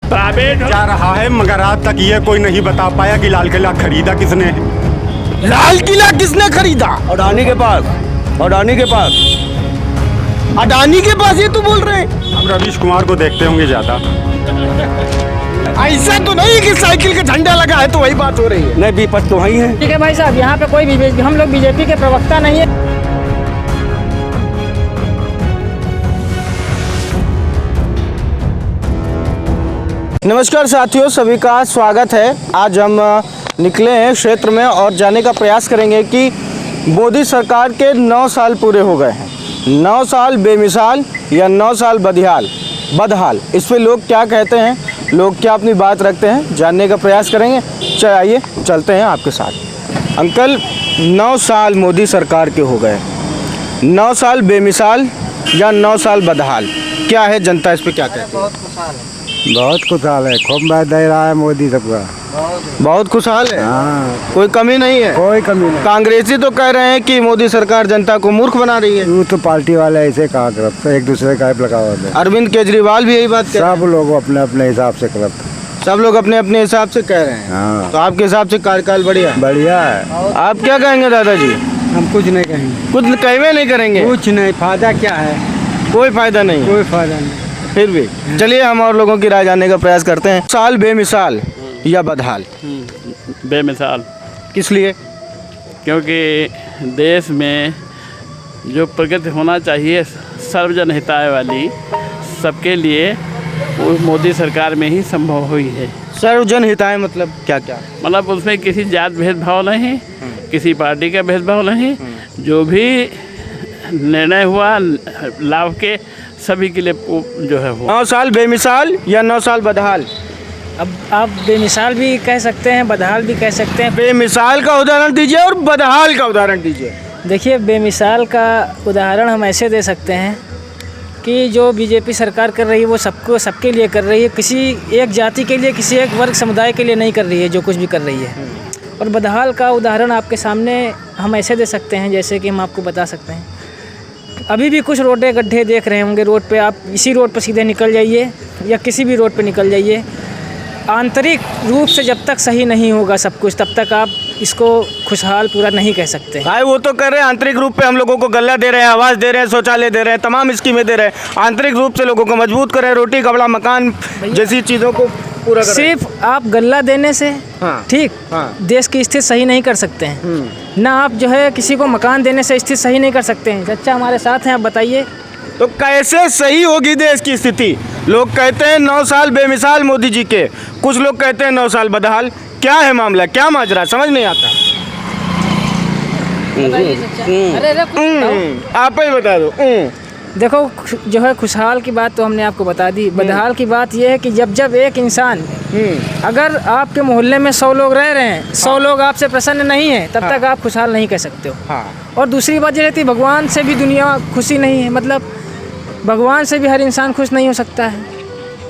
Private जा रहा है, मगर आज तक ये कोई नहीं बता पाया कि लाल किला खरीदा किसने है। लाल किला किसने खरीदा? अडानी के पास, अडानी के पास, अडानी के पास। ये तो बोल रहे हैं हम रवीश कुमार को देखते होंगे ज्यादा। ऐसा तो नहीं कि साइकिल का झंडा लगा है तो वही बात हो रही है। नहीं विपक्ष तो वही है। ठीक है भाई साहब, यहाँ पे कोई भी हम लोग बीजेपी के प्रवक्ता नहीं है। नमस्कार साथियों, सभी का स्वागत है। आज हम निकले हैं क्षेत्र में और जाने का प्रयास करेंगे कि मोदी सरकार के 9 साल पूरे हो गए हैं। 9 साल बेमिसाल या 9 साल बदहाल, इस पे लोग क्या कहते हैं, लोग क्या अपनी बात रखते हैं, जानने का प्रयास करेंगे। आइए चलते हैं आपके साथ। अंकल, 9 साल मोदी सरकार के हो गए, 9 साल बेमिसाल या 9 साल बदहाल, क्या है, जनता इस पे क्या कहती है? बहुत खुशहाल है, खूब बात दे रहा है मोदी सबका। बहुत खुशहाल है, हाँ, कोई कमी नहीं है। कोई कमी नहीं। कांग्रेसी तो कह रहे हैं कि मोदी सरकार जनता को मूर्ख बना रही है। वो तो पार्टी वाले ऐसे कहा करते, एक दूसरे का लगा होते हैं। अरविंद केजरीवाल भी यही बात कह रहे सब लोग अपने अपने हिसाब से करते। हैं। सब लोग अपने अपने हिसाब से कह रहे हैं। हाँ, तो आपके हिसाब से कार्यकाल बढ़िया है? बढ़िया है। आप क्या कहेंगे दादाजी? हम कुछ नहीं कहेंगे, कुछ कहवे नहीं करेंगे? कुछ नहीं। फायदा क्या है? कोई फायदा नहीं, कोई फायदा नहीं। फिर भी चलिए हम और लोगों की राय जानने का प्रयास करते हैं। साल बेमिसाल या बदहाल? बेमिसाल, किस लिए? क्योंकि देश में जो प्रगति होना चाहिए सर्वजन हिताय वाली सबके लिए, वो मोदी सरकार में ही संभव हुई है। सर्वजन हिताय मतलब क्या क्या? मतलब उसमें किसी जात भेदभाव नहीं, किसी पार्टी का भेदभाव नहीं, जो भी निर्णय हुआ लाभ के सभी के लिए जो है वो। 9 साल बेमिसाल या 9 साल बदहाल? अब आप बेमिसाल भी कह सकते हैं, बदहाल भी कह सकते हैं। बेमिसाल का उदाहरण दीजिए और बदहाल का उदाहरण दीजिए। देखिए, बेमिसाल का उदाहरण हम ऐसे दे सकते हैं कि जो बीजेपी सरकार कर रही है वो सबके लिए कर रही है, किसी एक जाति के लिए, किसी एक वर्ग समुदाय के लिए नहीं कर रही है जो कुछ भी कर रही है। और बदहाल का उदाहरण आपके सामने हम ऐसे दे सकते हैं, जैसे कि हम आपको बता सकते हैं, अभी भी कुछ रोडें गड्ढे देख रहे होंगे रोड पे। आप इसी रोड पर सीधे निकल जाइए या किसी भी रोड पे निकल जाइए, आंतरिक रूप से जब तक सही नहीं होगा सब कुछ, तब तक आप इसको खुशहाल पूरा नहीं कह सकते। भाई वो तो कर रहे हैं, आंतरिक रूप पे हम लोगों को गल्ला दे रहे हैं, आवास दे रहे हैं, शौचालय दे रहे हैं, तमाम स्कीमें दे रहे हैं, आंतरिक रूप से लोगों को मजबूत कर रहे हैं, रोटी कपड़ा मकान जैसी चीज़ों को पूरा कर रहे हैं। सिर्फ आप गल्ला देने से हाँ, ठीक हाँ, देश की स्थिति सही नहीं कर सकते हैं। ना आप जो है किसी को मकान देने से स्थिति सही नहीं कर सकते हैं। चचा हमारे साथ हैं, आप बताइए तो कैसे सही होगी देश की स्थिति? लोग कहते हैं 9 साल बेमिसाल मोदी जी के, कुछ लोग कहते हैं 9 साल बदहाल। क्या है मामला, क्या माजरा, समझ नहीं आता। आप ही बता दो। देखो, जो है खुशहाल की बात तो हमने आपको बता दी। बदहाल की बात यह है कि जब एक इंसान, अगर आपके मोहल्ले में 100 लोग रह रहे हैं, 100 लोग आपसे प्रसन्न नहीं है, तब तक आप खुशहाल नहीं कह सकते हो। और दूसरी बात ये रहती है, भगवान से भी दुनिया खुशी नहीं है। मतलब भगवान से भी हर इंसान खुश नहीं हो सकता है,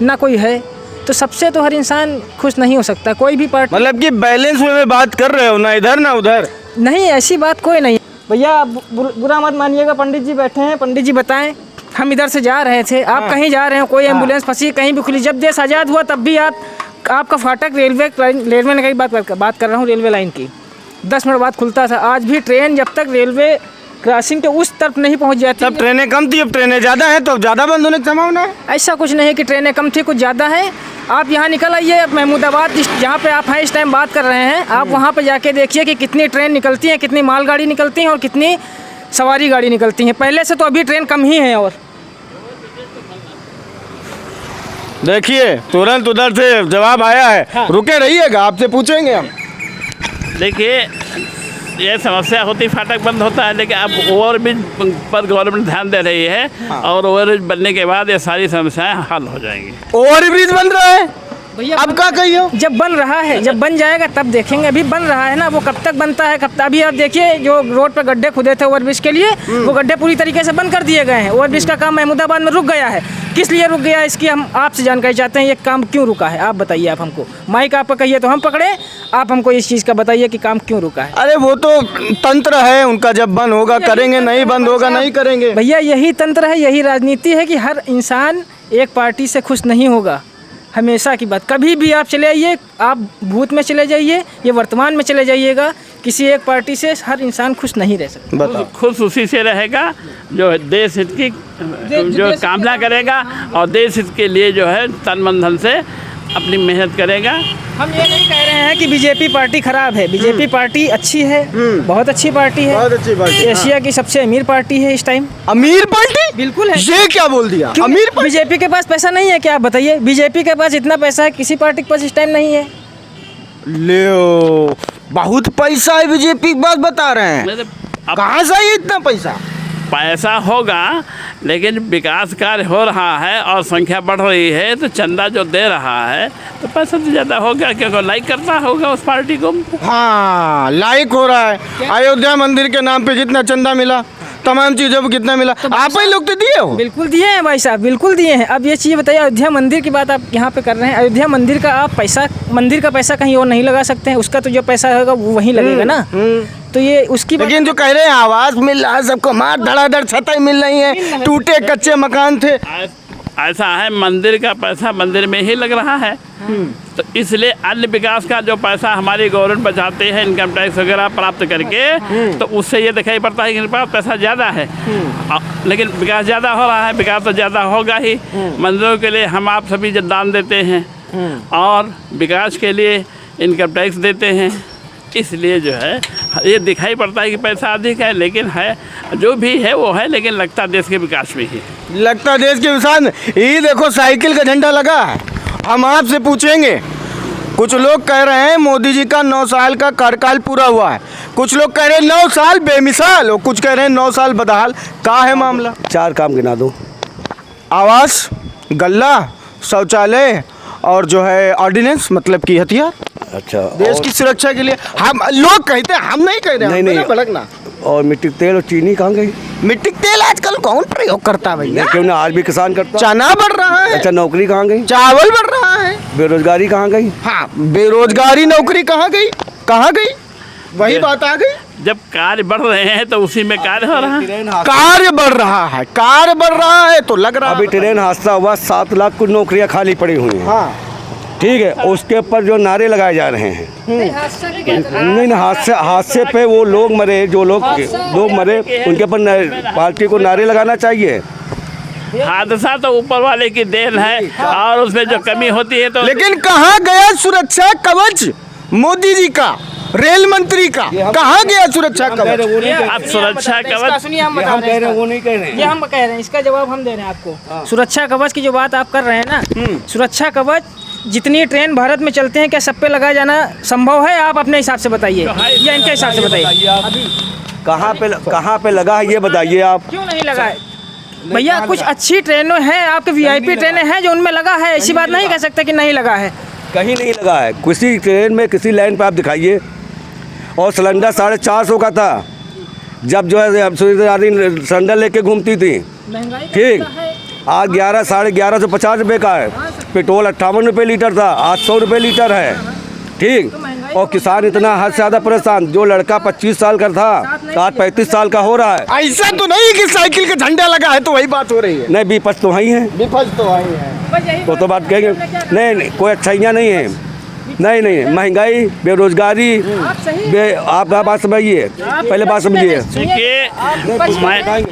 ना कोई है, तो सबसे तो हर इंसान खुश नहीं हो सकता। कोई भी पार्टी, मतलब कि बैलेंस में बात कर रहे हो, ना इधर ना उधर। नहीं, ऐसी बात कोई नहीं। भैया बुरा मत मानिएगा, पंडित जी बैठे हैं, पंडित जी बताएं। हम इधर से जा रहे थे, आप कहीं जा रहे हो, कोई एम्बुलेंस फंसी, कहीं भी खुली। जब देश आज़ाद हुआ तब भी आपका फाटक रेलवे की बात कर रहा हूँ, रेलवे लाइन की 10 मिनट बाद खुलता था। आज भी ट्रेन जब तक रेलवे क्रॉसिंग के उस तरफ नहीं पहुंच जाती। तब ट्रेनें कम थी, अब ट्रेनें ज़्यादा हैं, तो अब ज़्यादा बंद होने की संभावना है। ऐसा कुछ नहीं है कि ट्रेनें कम थी, कुछ ज़्यादा है। आप यहाँ निकल आइए महमूदाबाद, जहाँ पे आप हैं इस टाइम बात कर रहे हैं, आप वहाँ पे जाके देखिए कि कितनी ट्रेन निकलती हैं, कितनी मालगाड़ी निकलती हैं और कितनी सवारी गाड़ी निकलती हैं। पहले से तो अभी ट्रेन कम ही है। और देखिए तुरंत उधर से जवाब आया है। हाँ। रुके रहिएगा, आपसे पूछेंगे हम। देखिए, ये समस्या होती, फाटक बंद होता है, लेकिन अब ओवरब्रिज पर गवर्नमेंट ध्यान दे रही है। हाँ। और ओवरब्रिज बनने के बाद ये सारी समस्याएं हल हो जाएंगी। ओवरब्रिज बन रहा है भैया, अब क्या कहियो? जब बन रहा है, जब बन जाएगा तब देखेंगे। अभी बन रहा है ना, वो कब तक बनता है, अभी आप देखिए, जो रोड पर गड्ढे खुदे थे ओवरब्रिज के लिए, वो गड्ढे पूरी तरीके से बंद कर दिए गए हैं। ओवरब्रिज का काम महमूदाबाद में रुक गया है। किस लिए रुक गया, इसकी हम आपसे जानकारी चाहते हैं। ये काम क्यों रुका है, आप बताइए। आप हमको माइक आपका कहिए तो हम पकड़े, आप हमको इस चीज़ का बताइए कि काम क्यों रुका है। अरे वो तो तंत्र है उनका, जब बंद होगा करेंगे, नहीं बंद होगा नहीं करेंगे। भैया यही तंत्र है, यही राजनीति है कि हर इंसान एक पार्टी से खुश नहीं होगा। हमेशा की बात, कभी भी आप चले आइए, आप भूत में चले जाइए या वर्तमान में चले जाइएगा, किसी एक पार्टी से हर इंसान खुश नहीं रह सकता। बताओ। खुश उसी से रहेगा जो देश हित की जो कामना करेगा और देश हित के लिए जो है तन मन धन से अपनी मेहनत करेगा। हम ये नहीं कह रहे हैं कि बीजेपी पार्टी खराब है, बीजेपी पार्टी अच्छी है, बहुत अच्छी पार्टी है, बहुत अच्छी पार्टी। एशिया की सबसे अमीर पार्टी है इस टाइम। अमीर पार्टी? बिल्कुल है। ये क्या बोल दिया? क्यों? अमीर पार्टी? बीजेपी के पास पैसा नहीं है क्या? आप बताइए, बीजेपी के पास इतना पैसा है किसी पार्टी के पास इस टाइम नहीं है। ले बहुत पैसा है बीजेपी की बात बता रहे हैं। अब कहाँ से है इतना पैसा? पैसा होगा लेकिन विकास कार्य हो रहा है और संख्या बढ़ रही है तो चंदा जो दे रहा है तो पैसा तो ज़्यादा होगा, क्योंकि लाइक करता होगा उस पार्टी को। हाँ, लाइक हो रहा है। अयोध्या मंदिर के नाम पे जितना चंदा मिला, तमाम चीज़ों पर कितना मिला, आप ही लोग तो दिए हो। बिल्कुल दिए हैं भाई साहब, बिल्कुल दिए हैं। अब ये चीज़ बताइए, अयोध्या मंदिर की बात आप यहाँ पे कर रहे हैं, अयोध्या मंदिर का आप पैसा, मंदिर का पैसा कहीं और नहीं लगा सकते हैं, उसका तो जो पैसा होगा वो वहीं लगेगा ना। तो ये उसकी लेकिन जो कह रहे हैं आवास मिल रहा है सबको, मार धड़ाधड़ छतें मिल रही हैं, टूटे कच्चे मकान थे। ऐसा है, मंदिर का पैसा मंदिर में ही लग रहा है, तो इसलिए अन्य विकास का जो पैसा हमारी गवर्नमेंट बचाते हैं इनकम टैक्स वगैरह प्राप्त करके, तो उससे ये दिखाई पड़ता है कि इनके पास पैसा ज़्यादा है। लेकिन विकास ज़्यादा हो रहा है, विकास तो ज़्यादा होगा ही। मंदिरों के लिए हम आप सभी जब दान देते हैं और विकास के लिए इनकम टैक्स देते हैं, इसलिए जो है ये दिखाई पड़ता है कि पैसा अधिक है, लेकिन है जो भी है वो है, लेकिन लगता देश के विकास में ही लगता देश के विकास में। ये देखो साइकिल का झंडा लगा है। हम आपसे पूछेंगे, कुछ लोग कह रहे हैं मोदी जी का 9 साल का कार्यकाल पूरा हुआ है, कुछ लोग कह रहे हैं 9 साल बेमिसाल, और कुछ कह रहे हैं 9 साल बदहाल। क्या है मामला? 4 काम गिना दो। आवास, गल्ला, शौचालय और जो है ऑर्डिनेंस, मतलब कि हथियार। अच्छा, देश की सुरक्षा के लिए हम लोग कहते हैं, हम नहीं कह रहे हैं। नहीं, भड़कना। और मिट्टी तेल और चीनी कहाँ गई? मिट्टी तेल आजकल कौन प्रयोग करता है भैया? क्यों ना, आज भी किसान करता। चना बढ़ रहा है। अच्छा, नौकरी कहाँ गई? चावल बढ़ रहा है। बेरोजगारी कहाँ गई? हाँ, बेरोजगारी, नौकरी कहाँ गई? कहाँ गई? वही बात आ गई। जब कार्य बढ़ रहे हैं तो उसी में कार्य हो रहा है। कार्य बढ़ रहा है, कार्य बढ़ रहा है तो लग रहा है। अभी ट्रेन हादसा हुआ, 7 लाख कुछ नौकरियां खाली पड़ी हुई हैं। हाँ, ठीक है, उसके ऊपर जो नारे लगाए जा रहे हैं, नहीं हादसे पे वो लोग मरे, जो लोग मरे उनके ऊपर पार्टी को नारे लगाना चाहिए। हादसा तो ऊपर वाले की देन है और उसमें जो कमी होती है तो। लेकिन कहाँ गया सुरक्षा कवच मोदी जी का, रेल मंत्री का? कहाँ गया सुरक्षा कवच? अब सुरक्षा कवच सुनिए, हम बता रहे हैं, वो नहीं कह रहे हैं, ये हम कह रहे हैं, इसका जवाब हम दे रहे हैं आपको। सुरक्षा कवच की जो बात आप कर रहे हैं ना, सुरक्षा कवच जितनी ट्रेन भारत में चलते हैं क्या सब पे लगाया जाना संभव है? आप अपने हिसाब से बताइए या इनके हिसाब से बताइए। अभी कहाँ पे लगा है ये बताइए आप। क्यों नहीं लगा है भैया? कुछ अच्छी ट्रेनें हैं, आपके VIP ट्रेनें हैं जो उनमें लगा है, ऐसी बात नहीं कह सकते कि नहीं लगा है। कहीं नहीं लगा है, किसी ट्रेन में किसी लाइन पे आप दिखाइए। और सिलेंडर 450 का था जब जो है सिलेंडर लेके घूमती थी, ठीक, आज 11-1150 रुपये का है। पेट्रोल 58 रुपये लीटर था, आज 100 रुपये लीटर है, ठीक। और किसान इतना हद से ज़्यादा परेशान, जो लड़का 25 साल का था आज 35 साल का हो रहा है। ऐसा तो नहीं कि साइकिल का झंडा लगा है तो वही बात हो रही है। नहीं, विपक्ष तो वही है, विपक्ष तो वही है। तो बात कहेंगे नहीं, कोई अच्छाइयाँ नहीं है। नहीं, महंगाई, बेरोजगारी, आप बात समझिए, पहले बात समझिए। देखिए,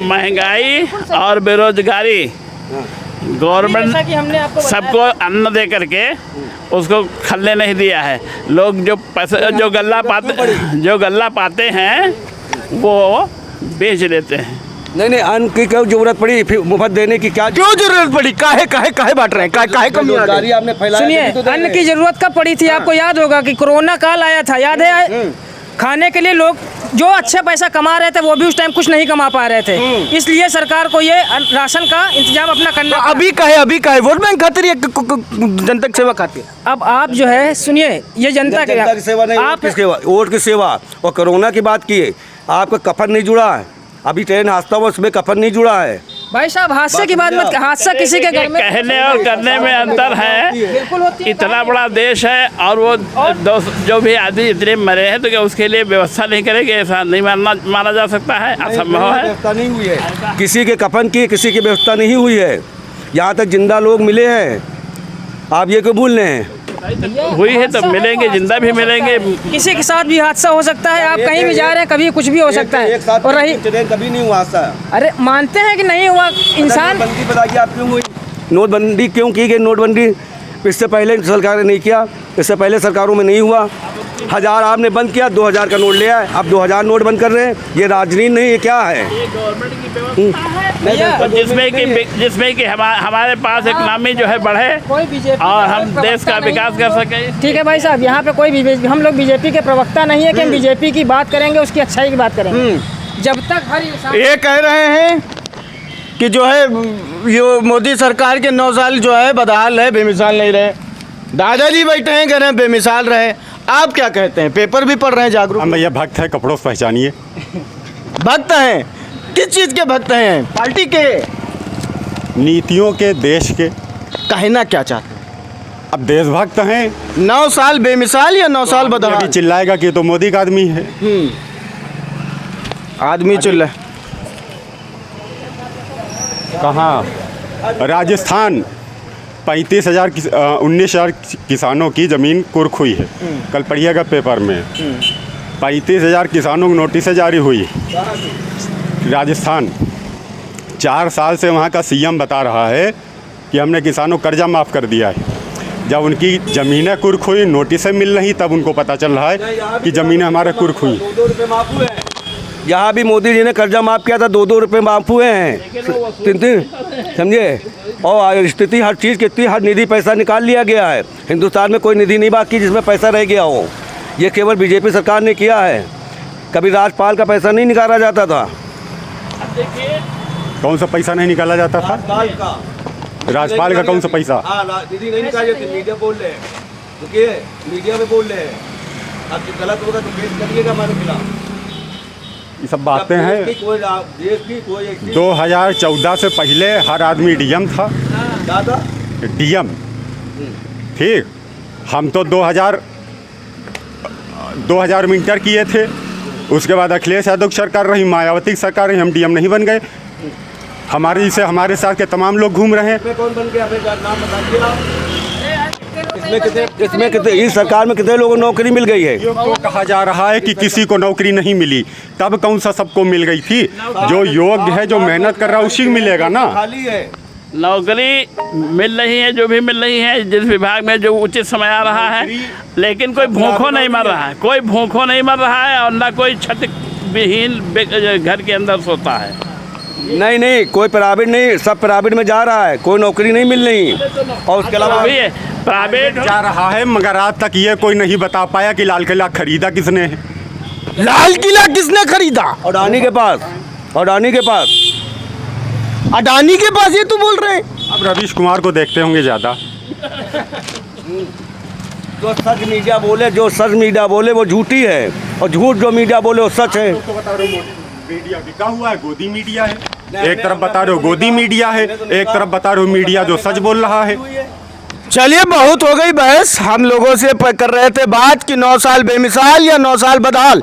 महंगाई और बेरोजगारी, गवर्नमेंट सबको अन्न दे करके उसको खल्ले नहीं दिया है। लोग जो पैसा जो गल्ला पाते हैं वो बेच लेते हैं। नहीं, अन्न की क्यों जरूरत पड़ी? फिर मुफ्त देने की क्या क्यों जरूरत पड़ी? काहे बांट रहे हैं? काहे कमी आ गई? आपने फैलाया। सुनिए, अन्न की जरूरत कब पड़ी थी? आपको याद होगा कि कोरोना काल आया था, याद है? खाने के लिए लोग जो अच्छा पैसा कमा रहे थे वो भी उस टाइम कुछ नहीं कमा पा रहे थे, इसलिए सरकार को ये राशन का इंतजाम अपना करना। अभी कहे वोट बैंक खातिर या जनता की सेवा खातिर? अब आप जो है सुनिए, ये जनता की सेवा नहीं, आप वोट की सेवा। और कोरोना की बात की है, आपका कफन नहीं जुड़ा है। अभी ट्रेन हादसा हुआ उसमें कफन नहीं जुड़ा है। भाई साहब, हादसे की बात मत, हादसा किसी के घर में कहने और करने में अंतर है। इतना बड़ा देश है और वो जो भी आदमी इतने मरे हैं तो क्या उसके लिए व्यवस्था नहीं करेंगे? ऐसा नहीं माना जा सकता है, असंभव है। व्यवस्था नहीं हुई है, किसी के कफन की किसी की व्यवस्था नहीं हुई है। यहाँ तक जिंदा लोग मिले हैं, आप ये क्यों भूल रहे हैं? हुई है तो मिलेंगे, जिंदा भी मिलेंगे। किसी के साथ भी हादसा हो सकता है, आप कहीं भी जा रहे हैं, कभी कुछ भी हो सकता है। और रही, कभी नहीं हुआ हादसा। अरे मानते हैं कि नहीं हुआ, इंसान नोटबंदी बताइए आप क्यों हुई? नोटबंदी क्यों की गई? नोटबंदी इससे पहले सरकार ने नहीं किया, इससे पहले सरकारों में नहीं हुआ। 1000 आपने बंद किया, 2000 का नोट ले आए, अब 2000 नोट बंद कर रहे हैं। ये राजनीति नहीं, ये क्या है? ये गवर्नमेंट की व्यवस्था है जिसमें कि हमारे पास इकनॉमी जो है बढ़े कोई बीजेपी और हम देश का विकास कर सकें। ठीक है भाई साहब, यहाँ पे कोई भी हम लोग बीजेपी के प्रवक्ता नहीं है कि हम बीजेपी की बात करेंगे, उसकी अच्छाई की बात करेंगे। जब तक हर इंसान ये कह रहे हैं कि जो है ये मोदी सरकार के 9 साल जो है बदहाल है, बेमिसाल नहीं रहे। दादाजी बैठे हैं कह रहे हैं बेमिसाल रहे। आप क्या कहते हैं? पेपर भी पढ़ रहे हैं जागरूक। हम भैया भक्त है, कपड़ों से पहचानिए। भक्त हैं? किस चीज़ के भक्त हैं? पार्टी के, नीतियों के, देश के। कहना क्या चाहते हैं? अब देशभक्त हैं। 9 साल बेमिसाल या 9 साल अभी बदहाल? चिल्लाएगा कि ये तो मोदी का आदमी है। आदमी चिल्ला। कहाँ? राजस्थान 35,000 19,000 किसानों की ज़मीन कुर्क हुई है। कल पढ़िएगा पेपर में। 35,000 किसानों को नोटिस जारी हुई। राजस्थान 4 साल से वहाँ का सीएम बता रहा है कि हमने किसानों को कर्जा माफ़ कर दिया है। जब उनकी ज़मीनें कुर्क हुई, नोटिसें मिल रही, तब उनको पता चल रहा है कि ज़मीनें हमारे कुर्क हुई। 2 रुपये माफ़ हुए हैं। यहाँ भी मोदी जी ने कर्जा माफ़ किया था, 2 रुपये माफ़ हुए हैं, 3 समझे। और स्थिति हर चीज़ की इतनी, हर निधि पैसा निकाल लिया गया है। हिंदुस्तान में कोई निधि नहीं बाकी जिसमें पैसा रह गया हो। ये केवल बीजेपी सरकार ने किया है। कभी राजपाल का पैसा नहीं निकाला जाता था। कौन सा पैसा नहीं निकाला जाता था? राजपाल का कौन सा पैसा? निधि नहीं निकाली जाती। मीडिया बोल रहे हैं, रुकिए, मीडिया में बोल रहे हैं। अब गलत होगा तो केस करिएगा हमारे खिलाफ। ये सब बातें हैं। 2014 से पहले हर आदमी डीएम था। डीएम, ठीक। हम तो 2000 में इंटर किए थे। उसके बाद अखिलेश यादव की सरकार रही, मायावती की सरकार रही, हम डीएम नहीं बन गए। हमारे साथ के तमाम लोग घूम रहे हैं। कौन बन गया? नाम बताइए आप। इसमें कितने, इस सरकार में कितने लोगों को नौकरी मिल गई है? तो कहा जा रहा है कि किसी को नौकरी नहीं मिली। तब कौन सा सबको मिल गई थी? जो योग्य है, जो मेहनत कर रहा है, उसी को मिलेगा ना। खाली है नौकरी मिल रही है, जो भी मिल रही है, जिस विभाग में जो उचित समय आ रहा है। लेकिन कोई भूखों नहीं मर रहा है, कोई भूखों नहीं मर रहा है, और ना कोई छत विहीन घर के अंदर सोता है। नहीं, कोई प्राइवेट नहीं, सब प्राइवेट में जा रहा है, कोई नौकरी नहीं मिल रही। और उसके अलावा प्राइवेट जा रहा है, मगर आज तक ये कोई नहीं बता पाया कि लाल किला खरीदा किसने है। लाल किला किसने खरीदा? अडानी के पास। अडानी के पास ये तो बोल रहे हैं। अब रवीश कुमार को देखते होंगे ज़्यादा। जो सच मीडिया बोले वो झूठी है, और झूठ जो मीडिया बोले वो सच है। तो बता रहे हो मीडिया बिका हुआ है, गोदी मीडिया है। एक तरफ बता रहे हो गोदी मीडिया है, एक तरफ बता रहे हो मीडिया जो सच बोल रहा है। चलिए, बहुत हो गई बहस। हम लोगों से कर रहे थे बात कि 9 साल बेमिसाल या 9 साल बदहाल।